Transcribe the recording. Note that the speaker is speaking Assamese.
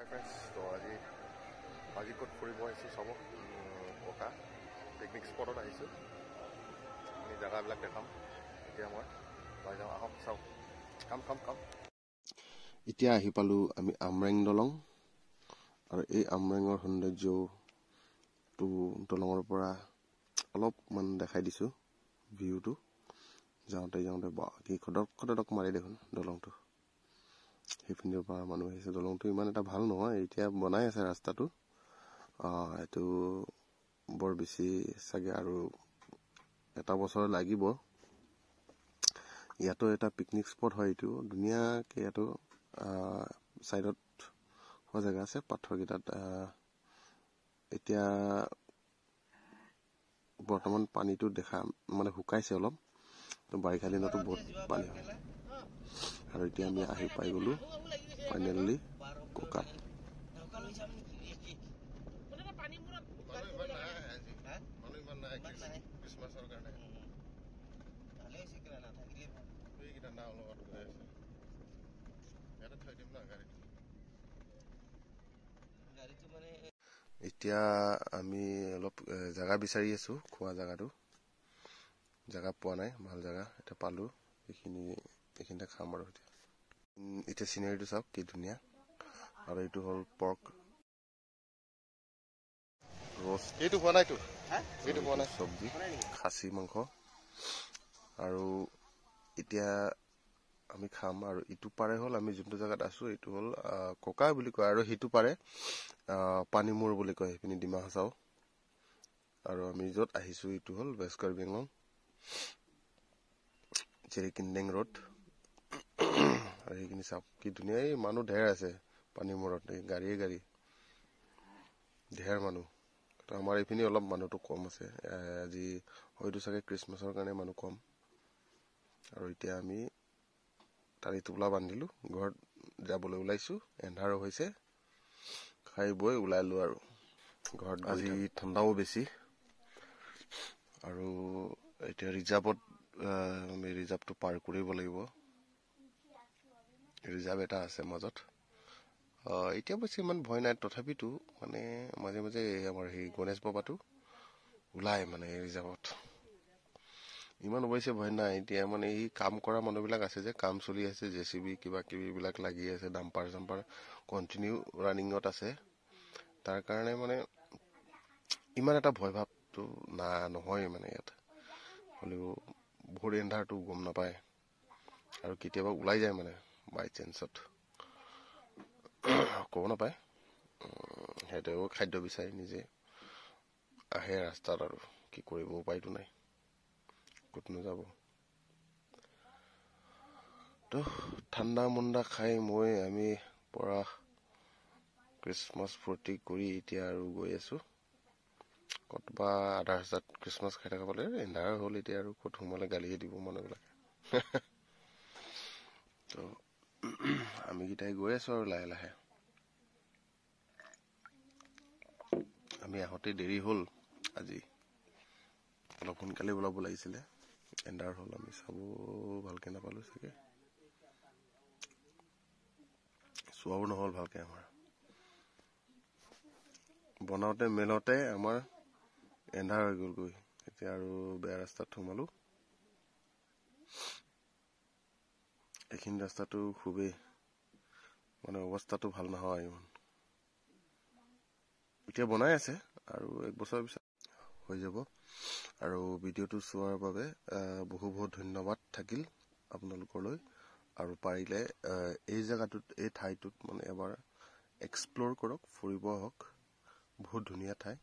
তো আজি ক'ত ফুৰিব আহিছোঁ চাব ককা পিকনিক স্পটত আহিছোঁ আমি জেগাবিলাক দেখাম এতিয়া মই লৈ যাওঁ আহক চাওক কাম এতিয়া আহি পালোঁ আমি আমৰেং দলং আৰু এই আমৰেঙৰ সৌন্দৰ্যটো দলঙৰ পৰা অলপমান দেখাই দিছোঁ ভিউটো যাওঁতে কি খদক মাৰি দেখোন দলংটো সেইপিনৰ পৰা মানুহ আহিছে দলংটো ইমান এটা ভাল নহয় এতিয়া বনাই আছে ৰাস্তাটো এইটো বৰ বেছি চাগে আৰু এটা বছৰ লাগিব ইয়াতো এটা পিকনিক স্পট হয় এইটো ধুনীয়াকৈ ইয়াতো সাইডত হোৱা জেগা আছে পাথৰকেইটাত এতিয়া বৰ্তমান পানীটো দেখা মানে শুকাইছে অলপ তো বাৰিষা দিনতো বহুত পানী হয় আৰু এতিয়া আমি আহি পাই গ'লো ফাইনেলি কোকাত এতিয়া আমি অলপ জেগা বিচাৰি আছো খোৱা জেগা পোৱা নাই ভাল জেগা এটা পালো এইখিনিতে খাম আৰু এতিয়া চিনাৰীটো চাওক কি ধুনীয়া আৰু এইটো হ'ল পৰ্ক ৰ'ষ্ট এইটো পোৱা নাই চব্জি খাচী মাংস আৰু এতিয়া আমি খাম আৰু ইটো পাৰে হ'ল আমি যোনটো জেগাত আছো এইটো হ'ল কোকা বুলি কয় আৰু সিটো পাৰে পানীমূৰ বুলি কয় সেইপিনি ডিমা হাছাও আৰু আমি য'ত আহিছো এইটো হ'ল ৱেষ্ট কাৰ্বি আংলং চেৰিকিনডেং ৰোড আৰু সেইখিনি চাওক কি ধুনীয়া এই মানুহ ঢেৰ আছে পানীমূৰত এই গাড়ী ঢেৰ মানুহ আমাৰ এইপিনি অলপ মানুহটো কম আছে আজি হয়তো চাগে খ্ৰীষ্টমাছৰ কাৰণে মানুহ কম আৰু এতিয়া আমি টালি টোপোলা বান্ধিলো ঘৰত যাবলৈ ওলাইছো এন্ধাৰো হৈছে খাই বৈ ওলাইলো আৰু ঘৰত আজি ঠাণ্ডাও বেছি আৰু এতিয়া আমি ৰিজাৰ্ভটো পাৰ কৰিব লাগিব ৰিজাৰ্ভ এটা আছে মাজত এতিয়া বেছি ইমান ভয় নাই তথাপিতো মানে মাজে মাজে আমাৰ সেই গণেশ বাবাটো ওলাই মানে ৰিজাৰ্ভত ইমান অৱশ্যে ভয় নাই এতিয়া মানে এই কাম কৰা মানুহবিলাক আছে যে কাম চলি আছে জেচিবি কিবা কিবিবিলাক লাগি আছে ডাম্পাৰ কণ্টিনিউ ৰানিঙত আছে তাৰ কাৰণে মানে ইমান এটা ভয় ভাৱটো নহয় মানে ইয়াত হ'লেও ভৰি এন্ধাৰটো গম নাপায় আৰু কেতিয়াবা ওলাই যায় মানে বাই চান্সত ক'ব নাপায় সিহঁতেও খাদ্য বিচাৰি নিজে আহে ৰাস্তাত আৰু কি কৰিব উপায়তো নাই ক'তনো যাব তো ঠাণ্ডা মুণ্ডা খাই আমি পৰা খ্ৰীষ্টমাছ ফূৰ্তি কৰি এতিয়া আৰু গৈ আছো ক'তবা আধা ৰাস্তাত খ্ৰীষ্টমাছ খাই থকা পালে এন্ধাৰ হ'ল এতিয়া আৰু ক'ত সোমালে গালিহে দিব মানুহবিলাকে তো আমি কেইটাই গৈ আছো আৰু লাহে আমি আহোঁতে দেৰি হ'ল আজি অলপ সোনকালে ওলাব লাগিছিলে এন্ধাৰ হ'ল আমি চাব ভালকে নাপালো চাগে চোৱাও নহ'ল ভালকে আমাৰ বনাওঁতে মেলতে আমাৰ এন্ধাৰ হৈ গ'লগৈ এতিয়া আৰু বেয়া ৰাস্তাত সোমালো এইখিনি ৰাস্তাটো খুবেই মানে অৱস্থাটো ভাল নহয় ইমান এতিয়া বনাই আছে আৰু এক বছৰ পিছত হৈ যাব আৰু ভিডিঅ'টো চোৱাৰ বাবে বহুত ধন্যবাদ থাকিল আপোনালোকলৈ আৰু পাৰিলে এই জেগাটোত এই ঠাইটোত মানে এবাৰ এক্সপ্ল'ৰ কৰক ফুৰিব আহক বহুত ধুনীয়া ঠাই